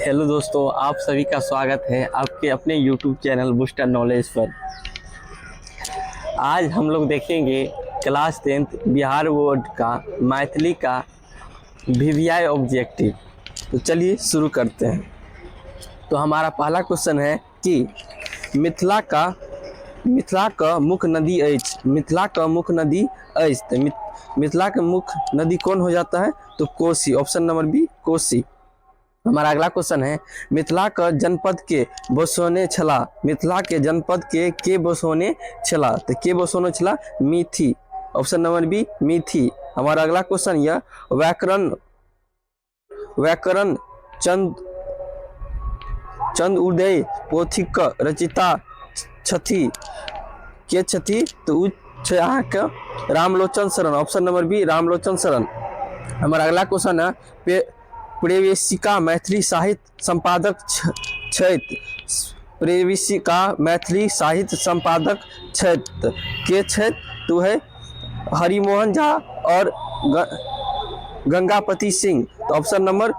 Hello दोस्तों, आप सभी का स्वागत है आपके अपने YouTube चैनल बूस्टर नॉलेज पर। आज हम लोग देखेंगे क्लास 10th बिहार बोर्ड का मैथिली का वीवीआई ऑब्जेक्टिव। तो चलिए शुरू करते हैं। तो हमारा पहला क्वेश्चन है कि मिथिला का मुख्य नदी अछि। मिथिला का मुख्य नदी अछि। तो मिथिला के मुख्य नदी कौन हो जाता है? तो Kosi. Option number B Kosi. हमारा अगला क्वेश्चन है मिथिला का जनपद के बसोने छला। मिथिला के जनपद के बसोने छला। तो के बसोने छला? मिथि। ऑप्शन नंबर बी मिथि। हमारा अगला क्वेश्चन यह व्याकरण चंद उदय पोथीक रचिता छथि के छथि? तो अहाँ के रामलोचन शरण। ऑप्शन नंबर बी रामलोचन शरण। हमारा अगला क्वेश्चन है प्रेवेशिका मैथिली साहित्य संपादक छथि। प्रेवेशिका मैथिली साहित्य संपादक छथि के छथि? तो है हरिमोहन झा और गंगापति सिंह। तो ऑप्शन नंबर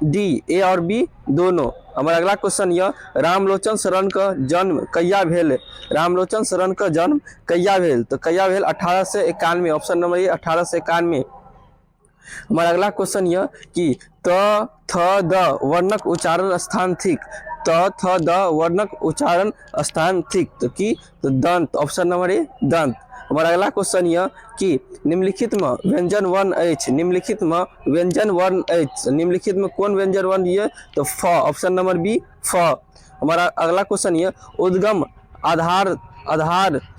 डी ए और बी दोनों। हमारा अगला क्वेश्चन यह रामलोचन शरण का जन्म कहिया भेल? रामलोचन शरण का जन्म कहिया भेल? तो कहिया भेल? 1891। Option number A 1891। हमारा अगला क्वेश्चन यह कि त थ द वर्णक उच्चारण स्थान थिक। त थ द वर्णक उच्चारण स्थान थिक। तो की? तो दंत। ऑप्शन नंबर ए दंत। हमारा अगला क्वेश्चन यह कि निम्नलिखित में व्यंजन वर्ण अछि। निम्नलिखित में व्यंजन वर्ण अछि। निम्नलिखित में कौन व्यंजन वर्ण ये? तो फ। ऑप्शन नंबर बी फ। हमारा अगला क्वेश्चन यह उद्गम आधार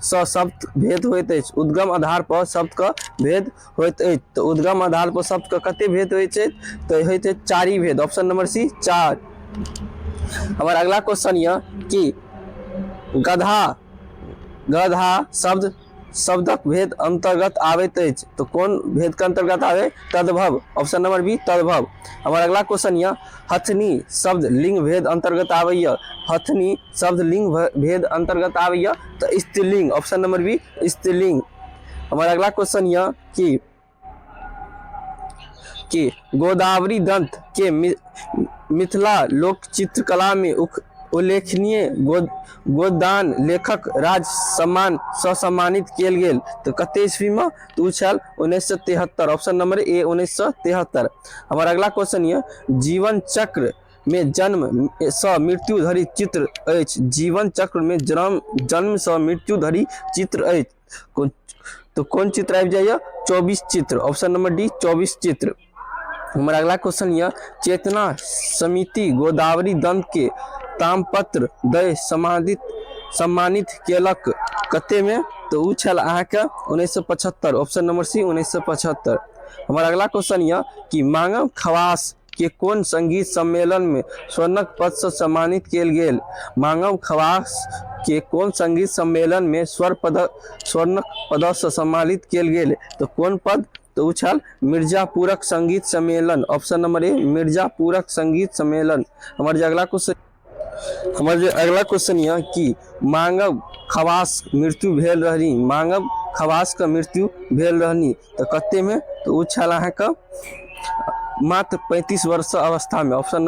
स शब्द भेद होइत अछि। उद्गम आधार पर शब्द का भेद होइत अछि। तो उद्गम आधार पर शब्द का कते भेद होइत अछि? तो होइत अछि 4 भेद। Option number C 4। हमारा अगला क्वेश्चन यह कि गधा शब्दक भेद अंतर्गत आबैत अछि। तो कौन भेद के अंतर्गत आवे? तद्भव। ऑप्शन नंबर बी तद्भव। हमारा अगला क्वेश्चन यह हथनी शब्द लिंग भेद अंतर्गत आवेय। हथनी शब्द लिंग भेद अंतर्गत आवेय। तो स्त्रीलिंग। ऑप्शन नंबर बी स्त्रीलिंग। हमारा अगला क्वेश्चन यह कि गोदावरी दंत के मिथिला लोक चित्रकला में उल्लेखनीय गोदान लेखक राज सम्मान से सम्मानित किया गेल। तो कते ईस्वी में? तो छल 1973। Option number A 1973। हमारा अगला क्वेश्चन यह जीवन चक्र में जन्म से मृत्यु धरि चित्र अछि। जीवन चक्र में जन्म से मृत्यु धरि चित्र अछि। तो कौन चित्र आबि जाइए? 24 चित्र। ऑप्शन नंबर डी 24 चित्र। हमारा अगला क्वेश्चन यह चेतना समिति गोदावरी दंत के तामपत्र दय सम्मानित केलक कते में? तो उ छल अहाँ के 1975। Option number C 1975। हमारा अगला क्वेश्चन यह कि मांगव खवास के कौन संगीत सम्मेलन में स्वर्णक पद से सम्मानित किया गेल? मांगव खवास के कौन संगीत सम्मेलन में स्वर्णक पद से सम्मानित किया गेल? तो कौन पद? तो उछल मिर्जापुरक संगीत सम्मेलन। ऑप्शन नंबर ए मिर्जापुरक संगीत सम्मेलन। हमारे अगला क्वेश्चन यह कि मांगव खवास मृत्यु भेल रहनी। मांगव खवास का मृत्यु भेल रहनी तो कते में? तो उछल अहाँ का मात्र 35 वर्ष अवस्था में। ऑप्शन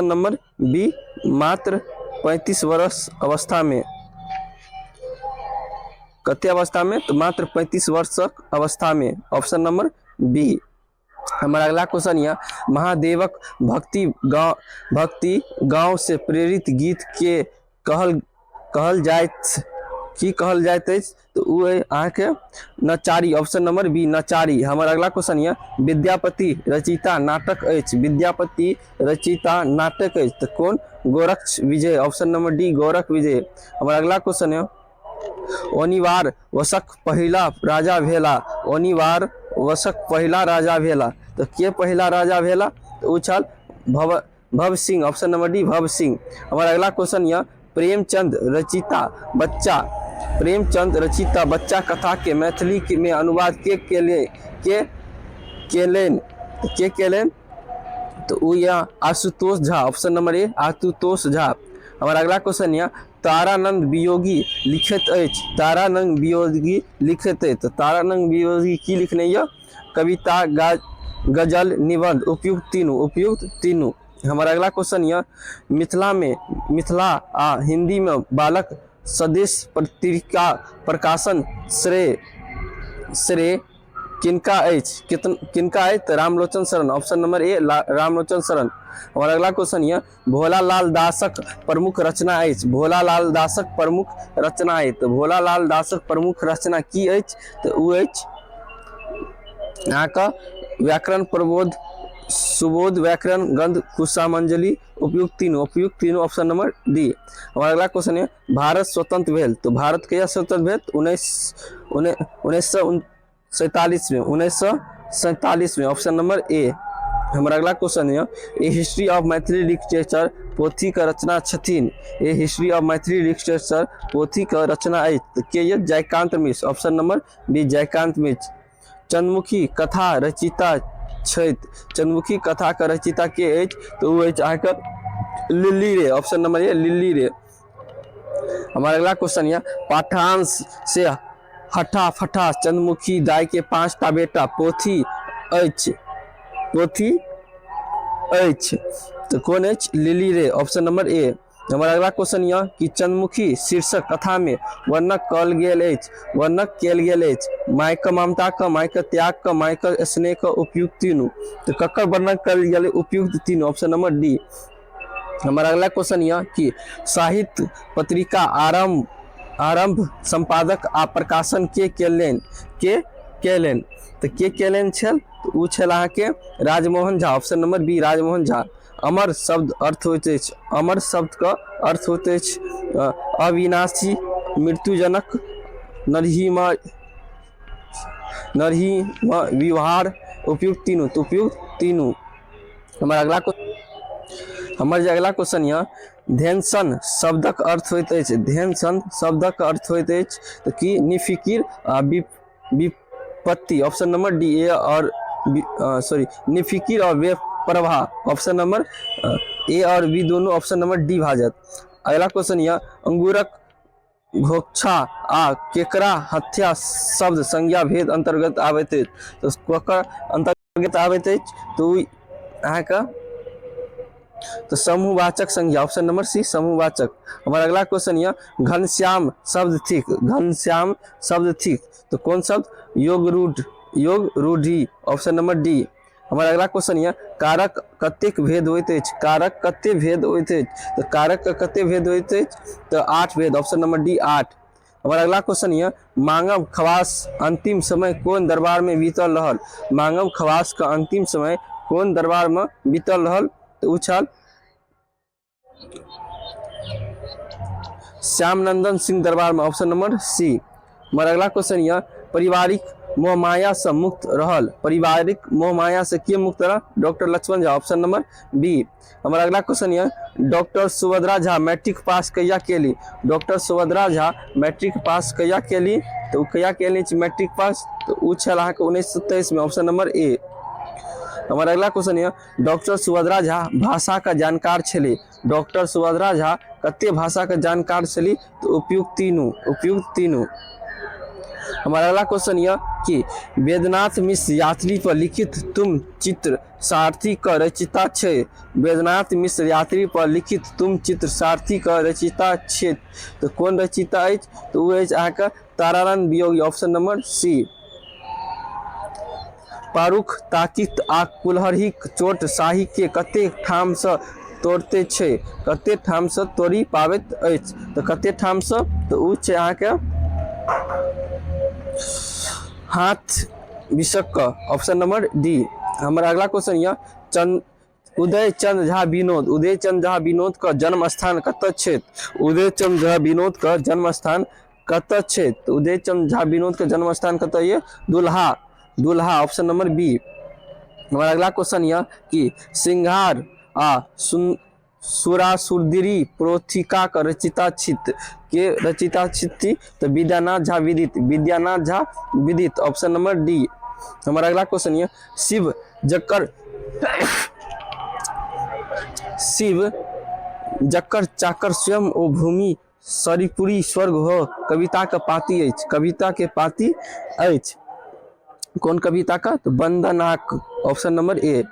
नंबर बी मात्र 35 वर्ष अवस्था में। कते अवस्था में? तो मात्र 35 वर्षक अवस्था में। Option number B. हमारा अगला क्वेश्चन यह महादेवक भक्ति गाँव से प्रेरित गीत के कहल जाइत अछि। तो वो है अहाँ के नचारी। ऑप्शन नंबर बी नचारी। हमारा अगला क्वेश्चन यह विद्यापति रचिता नाटक अछि। विद्यापति रचिता नाटक अछि। तो कौन? गोरक्ष विजय। ऑप्शन नंबर डी गोरख विजय। हमारा अगला क्वेश्चन है ओनिवार वशक पहिला राजा भेला। ओनिवार वशक पहिला राजा भेला। तो के पहिला राजा भेला? तो उछल भव सिंह। ऑप्शन नंबर डी भव सिंह। हमारा अगला क्वेश्चन यह प्रेमचंद रचिता बच्चा कथा के मैथिली में अनुवाद के केलेन? तो वो यह Ashutosh Jha. Option number A Ashutosh Jha. हमारा अगला क्वेश्चन यह तारानंद वियोगी लिखित अछि। तारानंद वियोगी लिखित है। तो तारानंद वियोगी की लिखने यह कविता गजल, निबंध, उपयुक्त तीनों। हमारा अगला क्वेश्चन यह, मिथिला आ हिंदी में बालक स्वदेश पत्रिका प्रकाशन श्रेय किनका अछि? किनका अछि? तो रामलोचन शरण, ऑप्शन नंबर ए रामलोचन शरण। हमारा अगला क्वेश्चन यह, भोला लाल दासक प्रमुख रचना अछि? भोला लाल दासक प्रमुख रचना अछि, तो भोला लाल दासक प्रमुख रचना की अछि? तो उ अछि अहाँके व्याकरण प्रबोध, सुबोध व्याकरण, गंध, कुशामंजलि, उपयुक्त तीनों, ऑप्शन नंबर डी। हमारा अगला क्वेश्चन है, भारत स्वतंत्र भेल, तो भारत कहिया स्वतंत्र भेल? 1947 में, ऑप्शन नंबर ए। हमारा अगला क्वेश्चन है, ए हिस्ट्री ऑफ मैथिली लिटरेचर पोथी का रचना छथिन? ए हिस्ट्री ऑफ मैथिली लिटरेचर पोथी का रचना अछि, तो के ये? जयकांत मिश्र, ऑप्शन नंबर बी जयकांत मिश्र। चंद्रमुखी कथा रचिता छथि, चंद्रमुखी कथा का रचिता के अछि? तो वो अछि अहाँके लिल्ली रे, ऑप्शन नंबर ए लिल्ली रे। हमारा अगला क्वेश्चन है, पाठांश से हठा फठा चंद्रमुखी दाई के 5टा बेटा पोथी अछि, तो कौन अछि? लिल्ली रे, ऑप्शन नंबर ए। हमारा अगला क्वेश्चन यह कि चंद्रमुखी शीर्षक कथा में वर्णक कयल गेल अछि मायक ममता का, मायक त्याग का, मायक स्नेह का, उपयुक्त तीनों। तो ककर वर्णन कयल गेल? उपयुक्त तीनों, ऑप्शन नंबर डी। हमारा अगला क्वेश्चन यह कि साहित्य पत्रिका आरंभ संपादक आ प्रकाशन के केलनि? तो के केलनि छल? तो उ छल अहाँके Rajmohan Jha, option number B Rajmohan Jha. अमर शब्द अर्थ होइत अछि, अमर शब्द का अर्थ होइत अछि अविनाशी, मृत्युजनक, नरही व्यवहार, उपयुक्त तीनों, तो उपयुक्त तीनों। हमारा अगला क्वेश्चन यह, ध्यानसन शब्दक अर्थ होइत अछि? ध्यानसन शब्दक अर्थ होइत अछि तो कि निफिकिर आ विपत्ति, ऑप्शन नंबर डी ए और निफिकिर और बेपरवाह, ऑप्शन नंबर ए और बी दोनों, ऑप्शन नंबर डी भाजत। अगला क्वेश्चन यह, अंगूरक घोक्षा आ केकरा हत्या शब्द संज्ञा भेद अंतर्गत आबैत अछि? तो केकर अंतर्गत आबैत अछि? तो अहाँके तो समूहवाचक संज्ञा, ऑप्शन नंबर सी समूहवाचक। हमारा अगला क्वेश्चन यह, घनश्याम शब्द थिक, तो कौन शब्द? योग रूढ़ी, ऑप्शन नंबर डी। हमारा अगला क्वेश्चन यह, कारक कतेक भेद होइत अछि? कारक कते भेद होइत अछि? तो कारक का कते भेद होइत अछि? तो 8 भेद, ऑप्शन नंबर डी 8। हमारा अगला क्वेश्चन यह, मांगव खवास अंतिम समय कौन दरबार में बीतल रहल? मांगव खवास का अंतिम समय कौन दरबार में बीतल रहल? तो उ छल श्यामनंदन सिंह दरबार में, ऑप्शन नंबर सी। हमारा अगला क्वेश्चन यह, पारिवारिक मोहमाया से मुक्त रहल? पारिवारिक मोहमाया से के मुक्त रहा? Doctor Lakshman Jha, option number B. हमारा अगला क्वेश्चन यह, doctor Subhadra Jha matric pass कहिया केली? Doctor Subhadra Jha matric pass कहिया केली? तो कहिया केली मैट्रिक पास? तो उ छल अहाँके 1923 में, ऑप्शन नंबर ए। हमारा अगला क्वेश्चन है, डॉक्टर सुभद्रा झा भाषा का जानकार छली? डॉक्टर सुभद्रा झा कते भाषा का जानकार छली? तो उपयुक्त तीनों। हमारा अगला क्वेश्चन यह कि वेदनाथ मिश्र यात्री पर लिखित तुम चित्र सारथी का रचिता छे? वेदनाथ मिश्र यात्री पर लिखित तुम चित्र सारथी का रचिता छे, तो कौन रचिता अछि? तो वो अछि अहाँके तारानंद वियोगी, ऑप्शन नंबर सी। पारुख ताकित आ कुल्हड़ीक चोट साही के कते ठाम से तोड़ते छे? कते ठाम से तोड़ी पाबैत अछि? तो कते ठाम से? तो उ छै अहाँके हाथ बिशक का, ऑप्शन नंबर डी। हमारा अगला क्वेश्चन यह, उदय चंद झा विनोद का जन्म स्थान कतऽ छै? उदय चंद झा विनोद का जन्म स्थान कतऽ छै? तो उदय चंद झा विनोद का जन्म स्थान कतऽ ये? दुल्हा, ऑप्शन नंबर बी। हमारा अगला क्वेश्चन यह कि सिंघार आ सुरासुरदिरी प्रोथिका का रचिता छित? के रचिता छित? तो विद्यानाथ झा विदित, ऑप्शन नंबर डी। हमारा अगला क्वेश्चन यह, शिव जकर चाकर स्वयं ओ भूमि सरिपुरी स्वर्ग हो कविता के पाती अछि? कविता के पाती अछि। कौन कविता का? तो बंदनाक, ऑप्शन नंबर ए।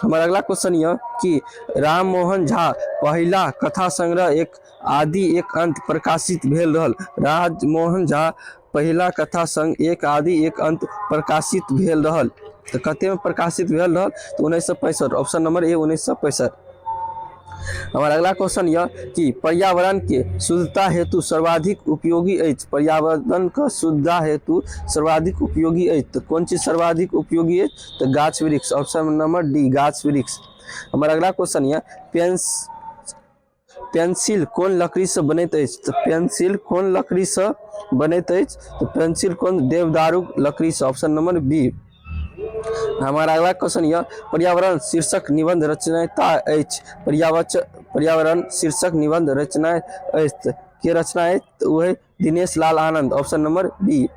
हमारा अगला क्वेश्चन यह कि राम मोहन झा पहिला कथा संग्रह एक आदि एक अंत प्रकाशित भेल रहल। राम मोहन झा पहिला कथा संग एक आदि एक अंत प्रकाशित भेल रहल, तो कते में प्रकाशित भेल रहल? तो 1965, ऑप्शन नंबर ए 1965। हमारा अगला क्वेश्चन यह कि पर्यावरण के शुद्धता हेतु सर्वाधिक उपयोगी अछि। पर्यावरण का शुद्धता हेतु सर्वाधिक उपयोगी अछि, तो कौन चीज सर्वाधिक उपयोगी है? तो गाछ वृक्ष, ऑप्शन नंबर डी गाछ वृक्ष। हमारा अगला क्वेश्चन यह पेंसिल कौन लकड़ी से बनैत अछि? तो पेंसिल कौन लकड़ी से बनैत अछि? तो पेंसिल कौन देवदारू लकड़ी से, ऑप्शन नंबर बी। हमारा अगला क्वेश्चन यह पर्यावरण शीर्षक निबंध रचनाता अछि। पर्यावरण शीर्षक निबंध रचना अछि, के रचना है? तो वह दिनेश लाल आनंद, ऑप्शन नंबर बी।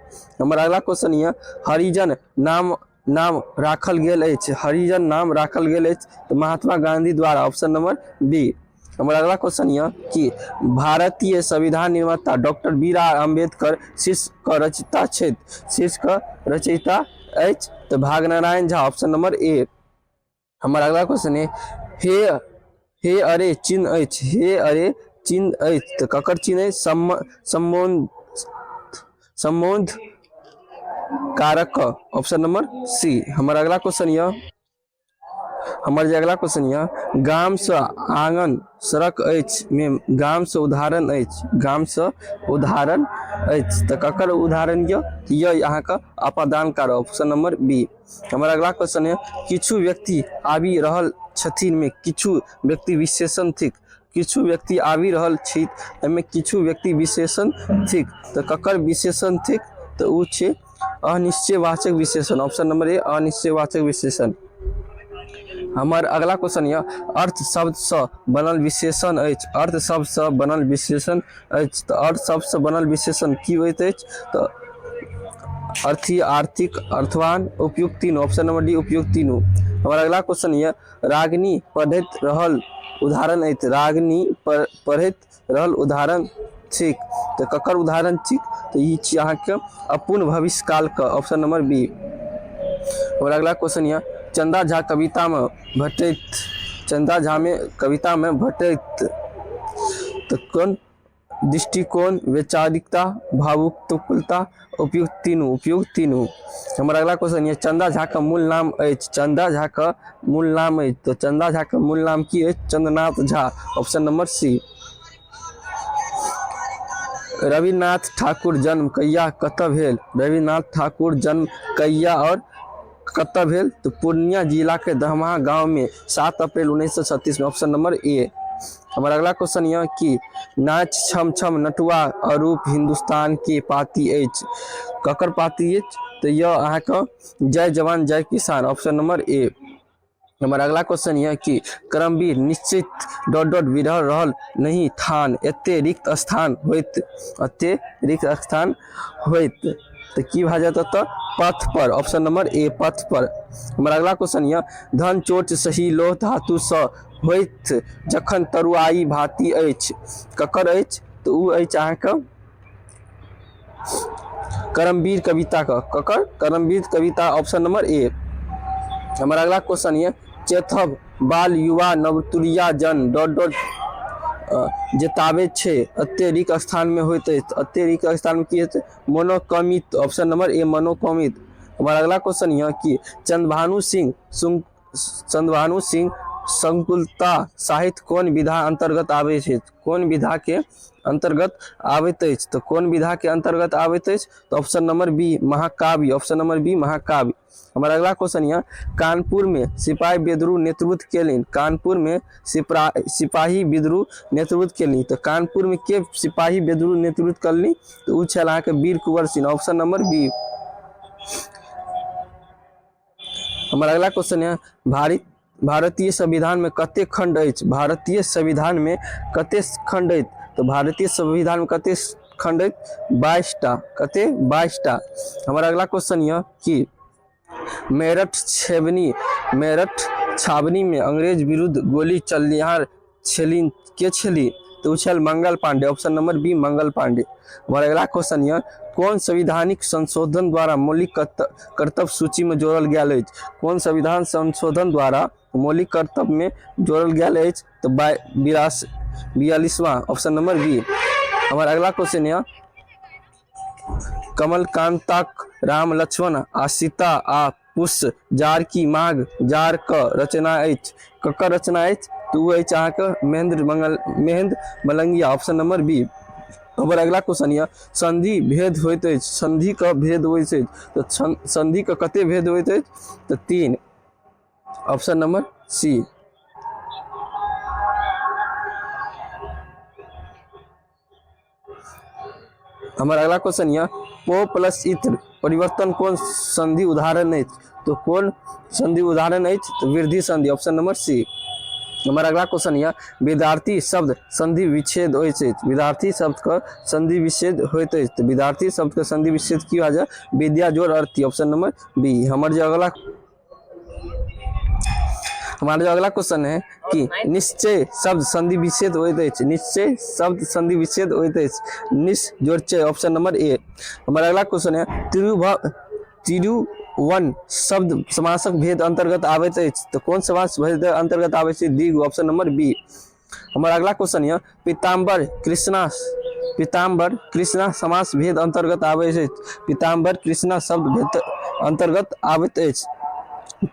हमारा अगला क्वेश्चन यह हरिजन नाम राखल गेल अछि। हरिजन नाम राखल गेल अछि, तो महात्मा गांधी द्वारा, ऑप्शन नंबर बी। हमारा अगला क्वेश्चन यह कि भारतीय संविधान निर्माता डॉक्टर बी.आर. अम्बेडकर शीर्ष का रचयिता छथि। शीर्ष का रचयिता अछि, तो भागनारायण झा, ऑप्शन नंबर ए। हमारा अगला क्वेश्चन है हे अरे चिन्ह अछि। हे अरे चिन्ह अछि, तो ककर चिन्ह है? संबोध कारक, ऑप्शन नंबर सी। हमारा अगला क्वेश्चन यह गाम से आंगन सड़क अछि में गाम से उदाहरण अछि। गाम से उदाहरण अछि, तो ककर उदाहरण यह यहाँ का अपादान कारक, ऑप्शन नंबर बी। हमारा अगला क्वेश्चन है किछु व्यक्ति आबि रहल छथिन में किछु व्यक्ति विशेषण थिक। किछु व्यक्ति आबि रहल छी में किछु व्यक्ति विशेषण थिक, तो ककर विशेषण थिक? तो उ छे अनिश्चयवाचक विशेषण, ऑप्शन नंबर ए अनिश्चयवाचक विशेषण। हमार अगला क्वेश्चन यह अर्थ शब्द से बनल विशेषण अछि। अर्थ शब्द से बनल विशेषण अछि, तो अर्थ शब्द से बनल विशेषण की होइत अछि? तो अर्थी, आर्थिक, अर्थवान, उपयुक्त तीनों, ऑप्शन नंबर डी उपयुक्त तीनों। हमारा अगला क्वेश्चन यह रागिनी पढ़ैत रहल उदाहरण अछि। रागिनी पढ़ैत रहल उदाहरण ठीक, तो ककर उदाहरण ठीक? तो ये यहाँ के अपूर्ण भविष्य काल का, ऑप्शन नंबर बी। और अगला क्वेश्चन यह चंदा झा कविता में भेटैत। चंदा झा में कविता में भेटैत, तो कौन? दृष्टिकोण, वैचारिकता, भावुकता, उपयुक्त तीनों, उपयुक्त तीनों। हमारा अगला क्वेश्चन यह चंदा झा का मूल नाम अछि। चंदा झा का मूल नाम अछि, तो चंदा झा का मूल नाम की है? Chandranath Jha, option number C. Rabindranath Thakur जन्म कहिया कतऽ भेल? रविन्द्रनाथ ठाकुर जन्म कहिया और कतऽ भेल? तो पूर्णिया जिला के दहमा गांव में 7 अप्रैल 1936 में, ऑप्शन नंबर ए। हमारा अगला क्वेश्चन यह कि नाच छम छम नटुआ अरूप हिंदुस्तान के पाती अछि। ककर पाती अछि? तो यह अहाँ का जय जवान जय किसान, ऑप्शन नंबर ए। हमारा अगला क्वेश्चन यह कि करमवीर निश्चित विरह रहल नहीं ठान एते रिक्त स्थान होइत। एते रिक्त स्थान होइत, तो की भा जाता? तो पथ पर, ऑप्शन नंबर ए पथ पर। हमारा अगला क्वेश्चन यह धन चोट सही लोह धातु सँ होइत जखन तरुआई भाती अछि। ककर अछि? तो उ अछि अहाँ का करमवीर कविता का। ककर? करमवीर कविता, ऑप्शन नंबर ए। हमारा अगला क्वेश्चन यह चेथब बाल युवा नवतुरिया जन जेताबे छे अत्यधिक स्थान में होइत अछि। अत्यधिक स्थान में की है? मनोकामित, ऑप्शन नंबर ए मनोकामित। हमारा अगला क्वेश्चन यह कि चंद्रभानु सिंह संकुलता साहित्य कौन विधा अंतर्गत आवे छे? कौन विधा के अंतर्गत आवेत अछि? तो कौन विधा के अंतर्गत आवेत अछि? तो ऑप्शन नंबर बी महाकाव्य, ऑप्शन नंबर बी महाकाव्य। हमारा अगला क्वेश्चन यह कानपुर में सिपाही विद्रोह नेतृत्व केलिन। कानपुर में सिपाही विद्रोह नेतृत्व केलिन, तो कानपुर में के सिपाही विद्रोह नेतृत्व करली? तो उ छल अहाँ के वीर Kunwar Singh, option number B. हमारा अगला क्वेश्चन है भारतीय संविधान में कते खंड अछि? भारतीय संविधान में कते खंड अछि? तो भारतीय संविधान में कते खंड अछि? 22 टा। कते? 22 टा। हमारा अगला क्वेश्चन यह कि मेरठ छावनी में अंग्रेज विरुद्ध गोली चलनिहार छलीन के छली? तो छल Mangal Pandey, option number B Mangal Pandey. हमारा अगला क्वेश्चन यह कौन संवैधानिक संशोधन द्वारा मौलिक कर्तव्य सूची में जोड़ल गेल अछि? कौन संविधान संशोधन द्वारा मौलिक कर्तव्य में जोड़ल गेल अछि? तो 42वां, ऑप्शन नंबर बी। हमारा अगला क्वेश्चन है, कमलकांतक राम लक्ष्मण आ सीता आ पुष्प जार की मांग जार क रचना अछि? ककर रचना अछि? तो वो अछि अहाँके Mahendra Malangia, option number B. हमारा अगला क्वेश्चन है, संधि भेद होइत अछि? संधि का भेद होइत अछि तो संधि का कते भेद होइत अछि? तो 3, ऑप्शन नंबर सी। हमारा अगला क्वेश्चन है, पो प्लस इत्र परिवर्तन कौन संधि उदाहरण अछि? तो कौन संधि उदाहरण अछि? तो वृद्धि संधि, ऑप्शन नंबर सी। हमारा अगला क्वेश्चन है, विद्यार्थी शब्द संधि विच्छेद होइत अछि? विद्यार्थी शब्द का संधि विच्छेद होइत अछि तो विद्यार्थी शब्द का संधि विच्छेद की हो जाए? विद्या जोड़ अर्थी, ऑप्शन नंबर बी। हमारा जो अगला क्वेश्चन है कि निश्चय शब्द संधि विच्छेद होइत अछि? निश्चय शब्द संधि विच्छेद होइत अछि? निश जोड़चय, ऑप्शन नंबर ए। हमारा अगला क्वेश्चन है, तिरुवन शब्द समासक भेद अंतर्गत आबैत अछि? तो कौन समास भेद अंतर्गत आबै छै? द्विगु, ऑप्शन नंबर बी। हमारा अगला क्वेश्चन है, पीताम्बर कृष्णा समास भेद अंतर्गत आबै छै? पीताम्बर कृष्णा शब्द भेद अंतर्गत आबैत अछि?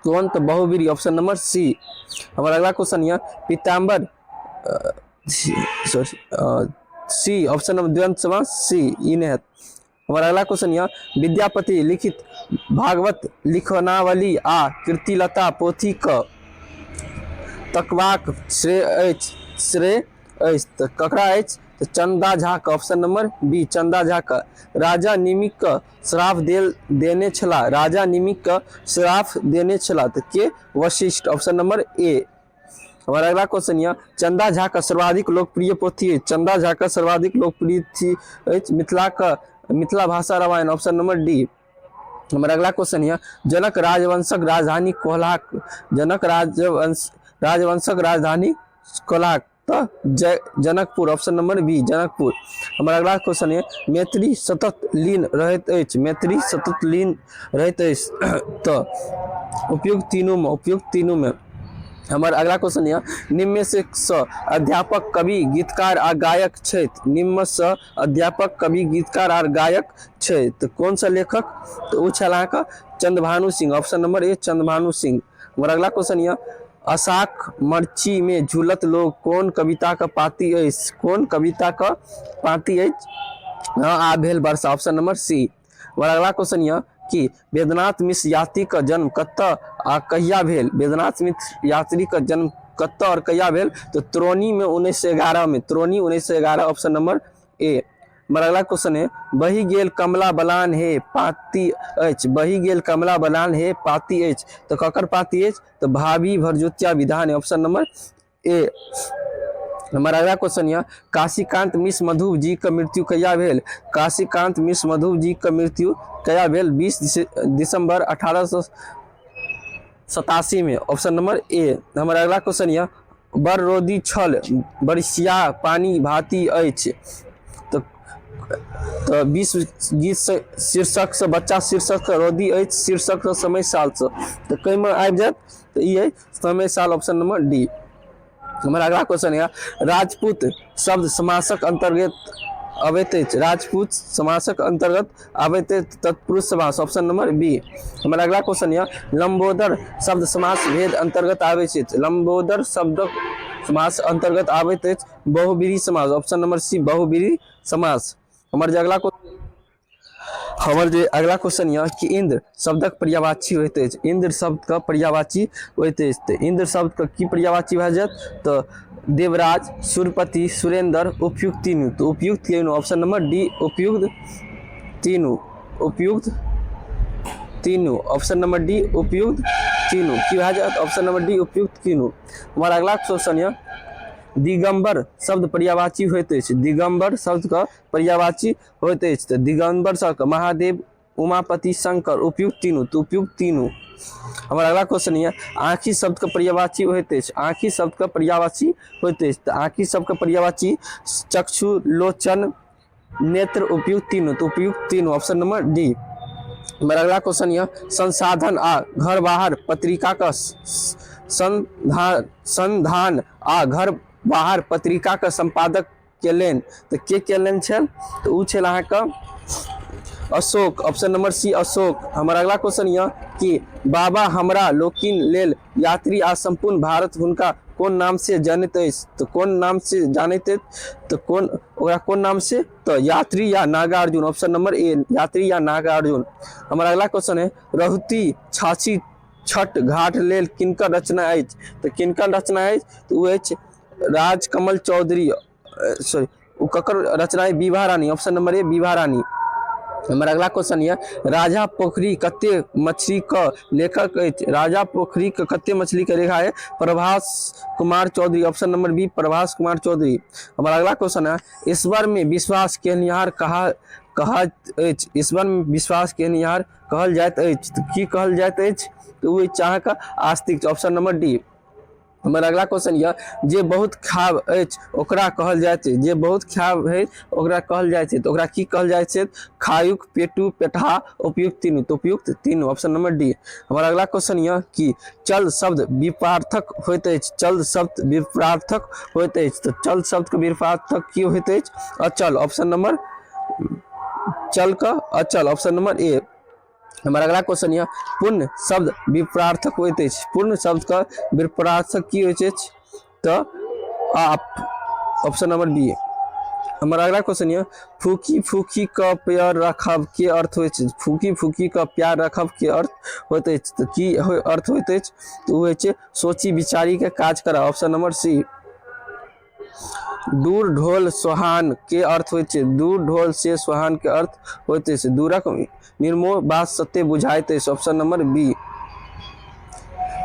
कौन? तो बहुब्रीहि, ऑप्शन नंबर सी। हमारा अगला क्वेश्चन है, पीताम्बर सी, ऑप्शन नंबर द्वंद्व समास सी, ई नहीं है। हमारा अगला क्वेश्चन है, विद्यापति लिखित भागवत लिखनावली आ कीर्तिलता पोथी क तकबाक श्रेय अछि? तो ककरा अछि? तो चंदा झा का, ऑप्शन नंबर बी, चंदा झा का। राजा निमिक का श्राप देने छला? राजा निमिक का श्राप देने छला तो के? Vashishtha, option number A. हमारा अगला क्वेश्चन है, चंदा झा का सर्वाधिक लोकप्रिय पोथी है? चंदा झा का सर्वाधिक लोकप्रिय थी मिथिला भाषा रामायण, ऑप्शन नंबर डी। हमारा अगला क्वेश्चन है, जनक राजवंशक राजधानी कोल्हाक? जनक राजवंशक राजधानी कोल्हाक तो Janakpur, option number B, Janakpur. हमारा अगला क्वेश्चन है, मैत्री सतत लीन रहैत अछि? मैत्री सतत लीन रहैत अछि तो उपयुक्त तीनों में। हमारा अगला क्वेश्चन है, निम्न में से अध्यापक कवि गीतकार आ गायक छथि? निम्न में से अध्यापक कवि गीतकार और गायक छथि तो कौन सा लेखक? तो वो छल अहाँके Chandrabhanu Singh, option number A, Chandrabhanu Singh. हमारा अगला क्वेश्चन है, अशाक मरची में झूलत लोग कौन कविता का पाती अछि? कौन कविता का पाती अछि? हाँ, आ भेल वर्षा, ऑप्शन नंबर सी। हमारा अगला क्वेश्चन है कि वेदनाथ मिश्र यात्री का जन्म कतऽ आ कहिया भेल? वेदनाथ मिश्र यात्री का जन्म कतऽ और कहिया भेल? तो त्रोनी में 1911 में, त्रोनी 1911, ऑप्शन नंबर ए। हमारा अगला क्वेश्चन है, बही गेल कमला बलान हे पाती अछि? बही गेल कमला बलान हे पाती अछि तो ककर पाती अछि? तो भाभी भरजोतिया विधान, ऑप्शन नंबर ए। हमारा अगला क्वेश्चन है, काशीकांत मिश्र मधु जी का मृत्यु कहिया भेल? काशीकांत मिश्र मधु जी का मृत्यु कहिया भेल? 20 दिसंबर 1887 में, ऑप्शन नंबर ए। हमारा अगला क्वेश्चन है, बर रोदी छल बरसिया पानी भाती अछि? तो 20 गीत शीर्षक से बच्चा शीर्षक से रोदी अछि, शीर्षक से समय साल से तो कई में आबि जात? तो ये समय साल, ऑप्शन नंबर डी। हमारा अगला क्वेश्चन है, राजपूत शब्द समासक अंतर्गत अबैत अछि? राजपूत समासक अंतर्गत अबैत अछि तत्पुरुष समास, ऑप्शन नंबर बी। हमारा अगला क्वेश्चन है, लंबोदर शब्द समास भेद अंतर्गत आबैत अछि? लंबोदर शब्द समास अंतर्गत आबैत अछि बहुब्रीहि समास, ऑप्शन नंबर सी, बहुब्रीहि समास। हमारे अगला क्वेश्चन है कि इंद्र शब्दक पर्यायवाची होइत अछि? इंद्र शब्द का पर्यायवाची होइत अछि तो इंद्र शब्द का की पर्यायवाची भए जायत? तो देवराज, सुरपति, सुरेंद्र, उपयुक्त तीनू तो उपयुक्त तीनू, ऑप्शन नंबर डी, उपयुक्त तीनू, ऑप्शन नंबर डी, उपयुक्त तीनू की भए जायत? ऑप्शन नंबर डी, उपयुक्त तीनू। हमारा अगला क्वेश्चन है, दिगंबर शब्द पर्यायवाची होइत अछि? दिगंबर शब्द का पर्यायवाची होइत अछि तो दिगंबर शब्द महादेव, उमापति, शंकर, उपयुक्त तीनू तो उपयुक्त तीनू। हमारा अगला क्वेश्चन है, आँखी शब्द का पर्यायवाची होइत अछि? आँखी शब्द का पर्यायवाची होइत अछि तो आँखी शब्द का पर्यायवाची चक्षु, लोचन, नेत्र उपयुक्त तीनों, तो उपयुक्त तीनों ऑप्शन नंबर डी। हमारा अगला क्वेश्चन यह संसाधन आ घर बाहर पत्रिका का संधान आ घर बाहर पत्रिका का संपादक केलन, तो के केलन छल, तो उ छल अहाँके Ashok, option number C Ashok. हमारा अगला क्वेश्चन यह कि बाबा हमरा लोकिन लेल यात्री आ संपूर्ण भारत हुनका कौन नाम से जानैत अछि, तो कौन नाम से जानैत अछि, तो कौन नाम से, तो यात्री या नागार्जुन, ऑप्शन नंबर ए यात्री या नागार्जुन। हमारा अगला क्वेश्चन है रहुती छाछी छठ घाट लेल किनकर रचना अछि, तो किनकर रचना अछि, तो वो अछि राजकमल चौधरी, सॉरी ककर रचना है, विभा रानी, ऑप्शन नंबर ए विभा रानी। हमारा अगला क्वेश्चन है राजा पोखरी कते मछली का लेखक है, राजा पोखरी का कते मछली का लेखा है, Prabhas Kumar Chaudhary, option number B Prabhas Kumar Chaudhary. हमारा अगला क्वेश्चन है ईश्वर में विश्वास केनिहार ईश्वर में विश्वास केनिहार कहल जाइत अछि, तो की कहल जाइत अछि, तो वो चाह का आस्तिक, ऑप्शन नंबर डी। हमारा अगला क्वेश्चन यह जे बहुत खाब अछि ओकरा कहल जाइत छै, जे बहुत खाब है ओकरा कहल जाइत छै, तो ओकरा की कहल जाइत छै, खायुक पेटू पेटहा उपयुक्त तीनों, तो उपयुक्त तीनों, ऑप्शन नंबर डी। हमारा अगला क्वेश्चन यह कि चल शब्द विपार्थक होइत अछि, चल शब्द विपार्थक होइत अछि, तो चल शब्द के विपार्थक की होइत अछि, अचल, ऑप्शन नंबर चल का अचल, ऑप्शन नंबर ए। हमारा अगला क्वेश्चन यह पूर्ण शब्द विपरार्थक होइत अछि, पूर्ण शब्द का विपरार्थक की होइत अछि, तो आप, ऑप्शन नंबर बी। हमारा अगला क्वेश्चन यह फूकी फूकी का प्यार रखब के अर्थ होइत अछि, फूकी फूकी का प्यार रखब के अर्थ होइत अछि, तो की अर्थ होइत अछि, तो होइत छै सोची विचारी के काज करब, ऑप्शन नंबर सी। दूर ढोल सोहान के अर्थ होइत छै, दूर ढोल से सोहान के अर्थ होइत छै दूरक निर्मोह बात सत्य बुझाइत अछि, ऑप्शन नंबर बी।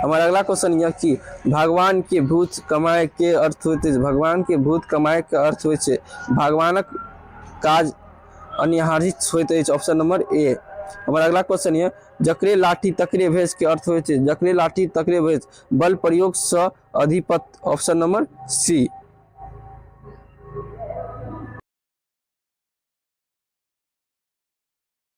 हमारा अगला क्वेश्चन यह कि भगवान के भूत कमाए के अर्थ होइत छै, भगवान के भूत कमाए के अर्थ होइत छै भगवानक काज अनिवार्जित होइत अछि, ऑप्शन नंबर ए। हमारा अगला क्वेश्चन है जकरे लाठी तकरे भेष के अर्थ होइत छै, जकरे लाठी तकरे भेष बल प्रयोग स अधिपत, ऑप्शन नंबर सी।